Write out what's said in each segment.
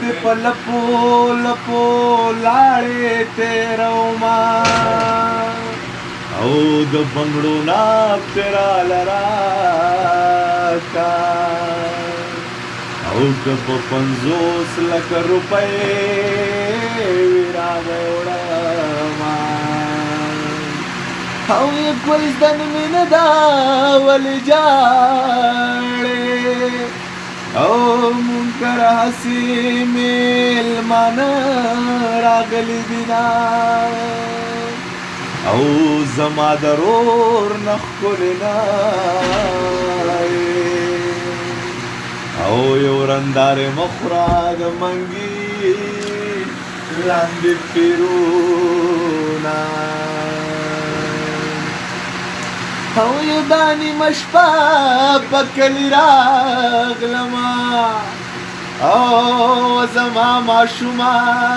دې په لپو لپو لاړې تېروما او د بنګړو ناب تیرا لراکا او که په 50 لکه روپۍ راغی وړما او یې ګلدن مینه دا ولې جاړې او منکر حسی میلمانه راغلی دینا او زما درور نخکلی نای او یو رندار مخورا د منگی لاندې پیرونا او یو دانی مشپا پکلی راغلما او زما ماشوما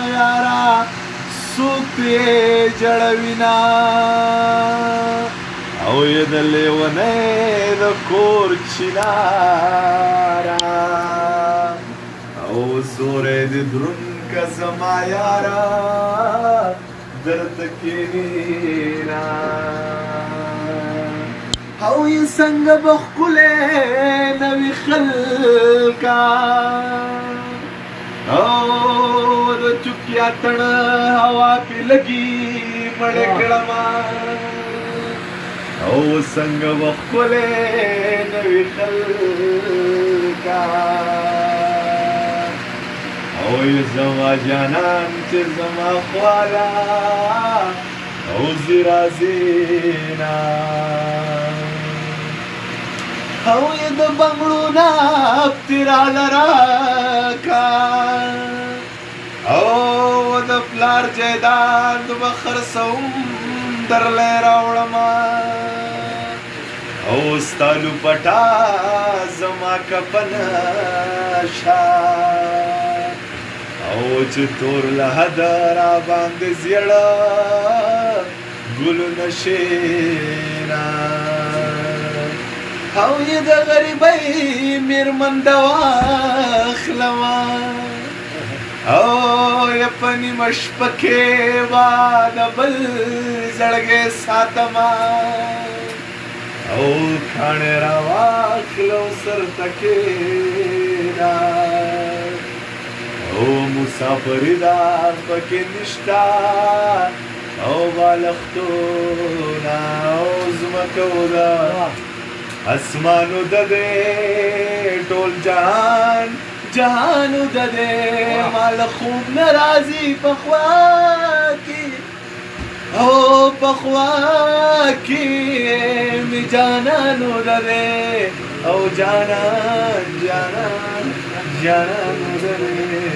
یارا سوکتی جړوینا او یې د لیونۍ د کور چینارا او زوری د دروند که زما یارا درته کښېنینا او یې څنګه به ښکلی نوي خلکا او د چوکیا تړه هوا پې لګي مړې کړما او څنګه به ښکلی نوي خلکا او یې زما جانان چې زما خواله او زیرازینا او یې د بنګړو ناب تیرا لراکا او د پلار جیداد به خرڅوم درلی راوړما او ستا لوپټا زما کفنه شه او چې تور له حده راباندې زیړه ګلونه شینا او یې د غریبۍ میرمن د واخلما او یې په نیمه شپه کې به د بل زړګی ساتما او کاڼې راواخلو سرته کښېنه او مسافري دا پکې نشته او بالښتونه او ځمکه ده اسمانو د دې ټول جهان جهانو د دې مال خوب نه راځي په خوا کې او په خوا کې مې جانانو د دې او جانان جانان جانانو د دې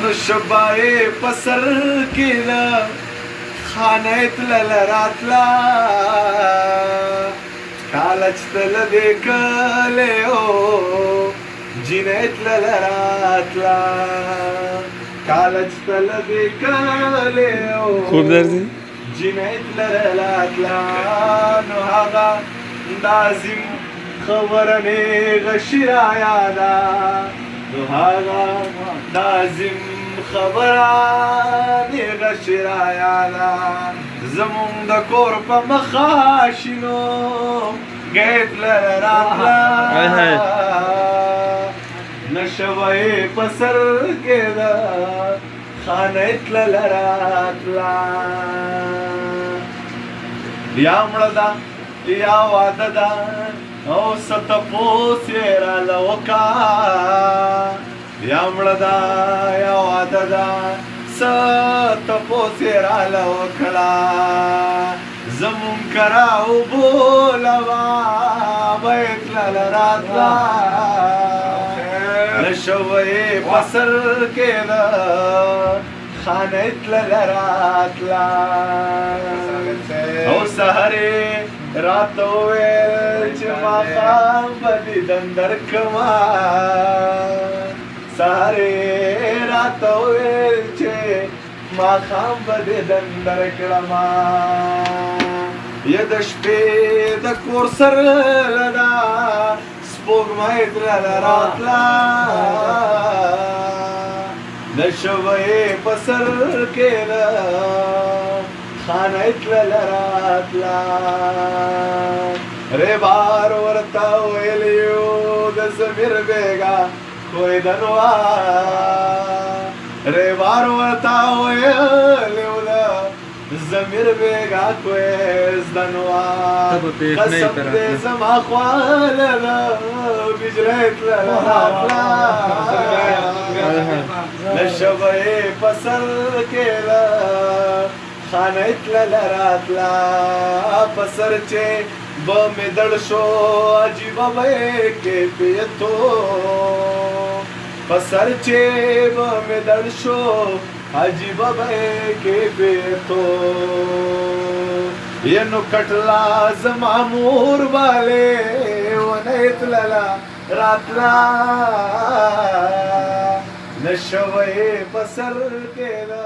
د شبای په سر کې ده خانه تلل راتلا کالج تل دې کلی او جینۍ تلل راتلا کالج تل دې کلی او خوب درځي جینۍ تلل راتلا نو هغه دازم خبره نیغه شي رایاده نو هغه دازم خبره نیغه شي رایاده زمونږ د کور په مخه شینو ګیټ لره راتله نشوه یې په سر کې ده خانه یې تلله راتله یا مړه ده یا واده ده او څه تپوس یې راله وکړه یا مړه ده یا واده ده څه تپوس یې راله وکړه زمونږ کره اوبولوه به یې تلله راتله نشوه یې په سر کې ده خانه یې تلله راتله او سهر یې راته وویل چې ماښام به دیدن درکړمه سهر یې راته وویل چې ماښام به دیدن درکړمه یه د شپې د کور سره ده स्पोगमायतला रातला नशवये पसर केलं खानातला रातला रे बार वरता वेलियो दसमीर बेगा कोई दनवा रे बार वरता वेलियो जमीर बेगा कोई दनवा कसम दे समा ख्वालला बिजलतला रातला नशवये पसर केलं खानातला रातला पसरचे बमे दळशो अजीब के पेतो पसरचे बमे दळशो अजीब के पेतो येनो कटला जमामूर वाले वनयतला रातला नशवये पसर केला